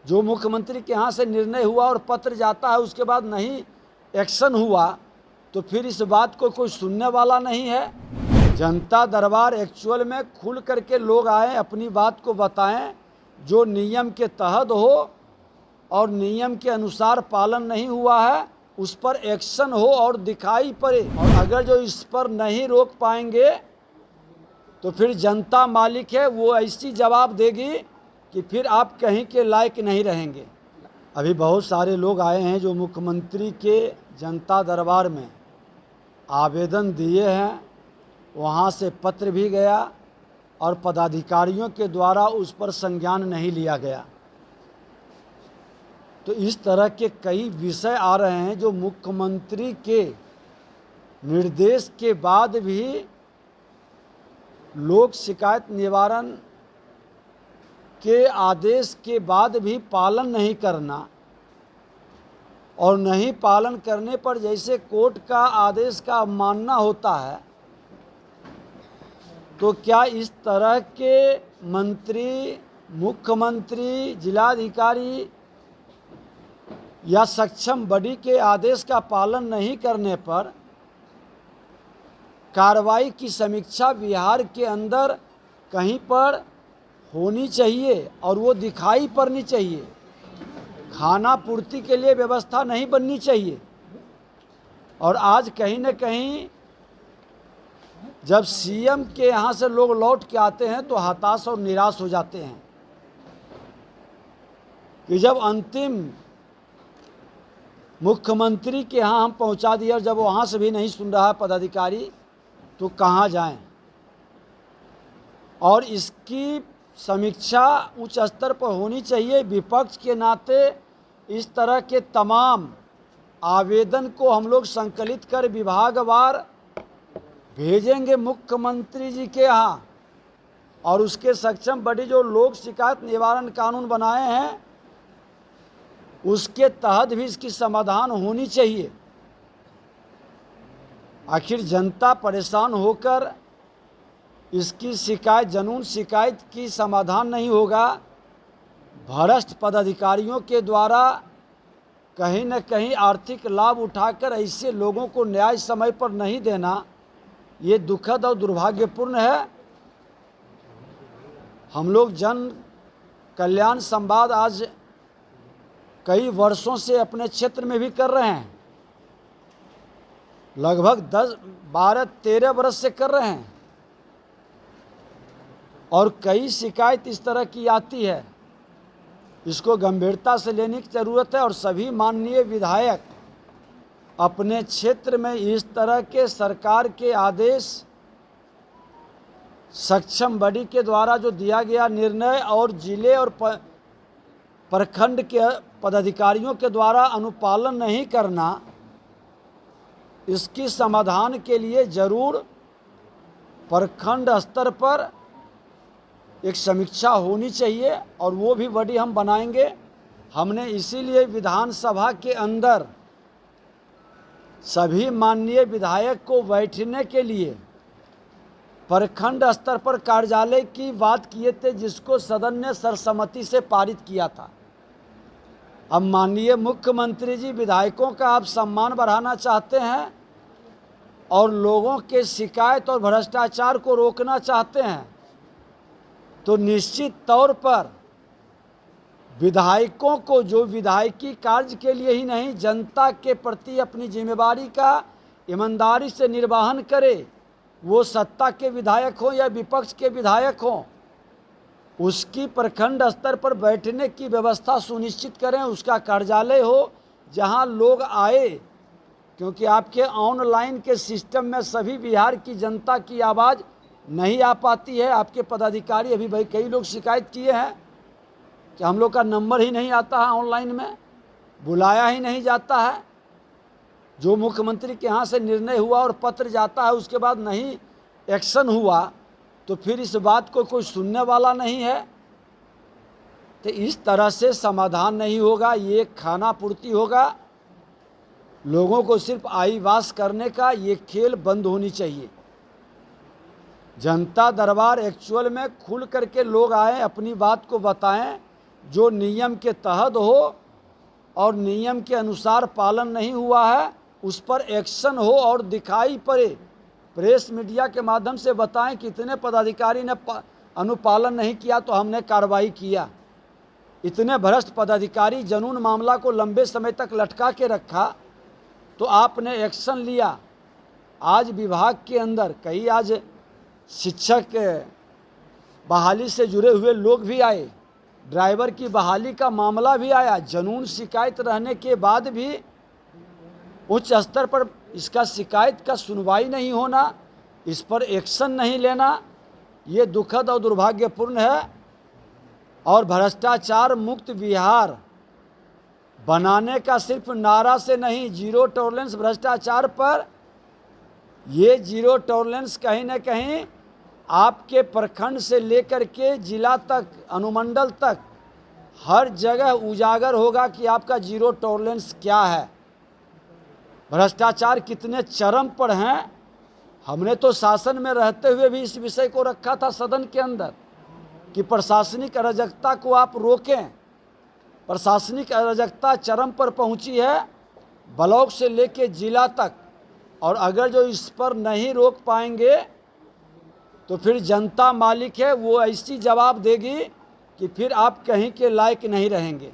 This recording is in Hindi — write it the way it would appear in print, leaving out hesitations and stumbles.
जो मुख्यमंत्री के यहाँ से निर्णय हुआ और पत्र जाता है उसके बाद नहीं एक्शन हुआ, तो फिर इस बात को कोई सुनने वाला नहीं है। जनता दरबार एक्चुअल में खुल करके लोग आए, अपनी बात को बताएं, जो नियम के तहत हो और नियम के अनुसार पालन नहीं हुआ है उस पर एक्शन हो और दिखाई पड़े। और अगर जो इस पर नहीं रोक पाएंगे तो फिर जनता मालिक है, वो ऐसी जवाब देगी कि फिर आप कहीं के लायक नहीं रहेंगे। अभी बहुत सारे लोग आए हैं जो मुख्यमंत्री के जनता दरबार में आवेदन दिए हैं, वहाँ से पत्र भी गया और पदाधिकारियों के द्वारा उस पर संज्ञान नहीं लिया गया। तो इस तरह के कई विषय आ रहे हैं जो मुख्यमंत्री के निर्देश के बाद भी लोक शिकायत निवारण के आदेश के बाद भी पालन नहीं करना, और नहीं पालन करने पर जैसे कोर्ट का आदेश का अवमानना होता है, तो क्या इस तरह के मंत्री, मुख्यमंत्री, जिलाधिकारी या सक्षम बॉडी के आदेश का पालन नहीं करने पर कार्रवाई की समीक्षा बिहार के अंदर कहीं पर होनी चाहिए और वो दिखाई पड़नी चाहिए। खाना पूर्ति के लिए व्यवस्था नहीं बननी चाहिए। और आज कहीं न कहीं जब सीएम के यहाँ से लोग लौट के आते हैं तो हताश और निराश हो जाते हैं कि जब अंतिम मुख्यमंत्री के यहाँ हम पहुँचा दिए और जब वहाँ से भी नहीं सुन रहा है पदाधिकारी, तो कहाँ जाएं। और इसकी समीक्षा उच्च स्तर पर होनी चाहिए। विपक्ष के नाते इस तरह के तमाम आवेदन को हम लोग संकलित कर विभागवार भेजेंगे मुख्यमंत्री जी के यहाँ, और उसके सक्षम बॉडी जो लोक शिकायत निवारण कानून बनाए हैं उसके तहत भी इसकी समाधान होनी चाहिए। आखिर जनता परेशान होकर इसकी शिकायत, जनून शिकायत की समाधान नहीं होगा। भ्रष्ट पदाधिकारियों के द्वारा कहीं न कहीं आर्थिक लाभ उठाकर ऐसे लोगों को न्याय समय पर नहीं देना, ये दुखद और दुर्भाग्यपूर्ण है। हम लोग जन कल्याण संवाद आज कई वर्षों से अपने क्षेत्र में भी कर रहे हैं, लगभग 10, 12, 13 वर्ष से कर रहे हैं, और कई शिकायत इस तरह की आती है। इसको गंभीरता से लेने की ज़रूरत है और सभी माननीय विधायक अपने क्षेत्र में इस तरह के सरकार के आदेश, सक्षम बॉडी के द्वारा जो दिया गया निर्णय और जिले और प्रखंड के पदाधिकारियों के द्वारा अनुपालन नहीं करना, इसकी समाधान के लिए ज़रूर प्रखंड स्तर पर एक समीक्षा होनी चाहिए, और वो भी बॉडी हम बनाएंगे। हमने इसीलिए विधानसभा के अंदर सभी माननीय विधायक को बैठने के लिए प्रखंड स्तर पर कार्यालय की बात किए थे, जिसको सदन ने सर्वसम्मति से पारित किया था। अब माननीय मुख्यमंत्री जी विधायकों का आप सम्मान बढ़ाना चाहते हैं और लोगों के शिकायत और भ्रष्टाचार को रोकना चाहते हैं, तो निश्चित तौर पर विधायकों को, जो विधायकी कार्य के लिए ही नहीं जनता के प्रति अपनी जिम्मेवारी का ईमानदारी से निर्वहन करे, वो सत्ता के विधायक हों या विपक्ष के विधायक हों, उसकी प्रखंड स्तर पर बैठने की व्यवस्था सुनिश्चित करें। उसका कार्यालय हो जहां लोग आए, क्योंकि आपके ऑनलाइन के सिस्टम में सभी बिहार की जनता की आवाज़ नहीं आ पाती है। आपके पदाधिकारी, अभी भाई कई लोग शिकायत किए हैं कि हम लोग का नंबर ही नहीं आता है, ऑनलाइन में बुलाया ही नहीं जाता है। जो मुख्यमंत्री के यहाँ से निर्णय हुआ और पत्र जाता है उसके बाद नहीं एक्शन हुआ, तो फिर इस बात को कोई सुनने वाला नहीं है। तो इस तरह से समाधान नहीं होगा। ये खाना पूर्ति होगा, लोगों को सिर्फ आईवास करने का ये खेल बंद होनी चाहिए। जनता दरबार एक्चुअल में खुल करके लोग आए, अपनी बात को बताएं, जो नियम के तहत हो और नियम के अनुसार पालन नहीं हुआ है उस पर एक्शन हो और दिखाई पड़े। प्रेस मीडिया के माध्यम से बताएं कितने पदाधिकारी ने अनुपालन नहीं किया तो हमने कार्रवाई किया। इतने भ्रष्ट पदाधिकारी जनून मामला को लंबे समय तक लटका के रखा तो आपने एक्शन लिया। आज विभाग के अंदर कई आज शिक्षक बहाली से जुड़े हुए लोग भी आए, ड्राइवर की बहाली का मामला भी आया। जनून शिकायत रहने के बाद भी उच्च स्तर पर इसका शिकायत का सुनवाई नहीं होना, इस पर एक्शन नहीं लेना, ये दुखद और दुर्भाग्यपूर्ण है। और भ्रष्टाचार मुक्त बिहार बनाने का सिर्फ नारा से नहीं, जीरो टॉलरेंस भ्रष्टाचार पर, ये जीरो टॉलरेंस कहीं न कहीं आपके प्रखंड से लेकर के जिला तक, अनुमंडल तक हर जगह उजागर होगा कि आपका जीरो टॉलरेंस क्या है, भ्रष्टाचार कितने चरम पर हैं। हमने तो शासन में रहते हुए भी इस विषय को रखा था सदन के अंदर कि प्रशासनिक अराजकता को आप रोकें। प्रशासनिक अराजकता चरम पर पहुंची है, ब्लॉक से लेकर जिला तक, और अगर जो इस पर नहीं रोक पाएंगे तो फिर जनता मालिक है, वो ऐसी जवाब देगी कि फिर आप कहीं के लायक नहीं रहेंगे।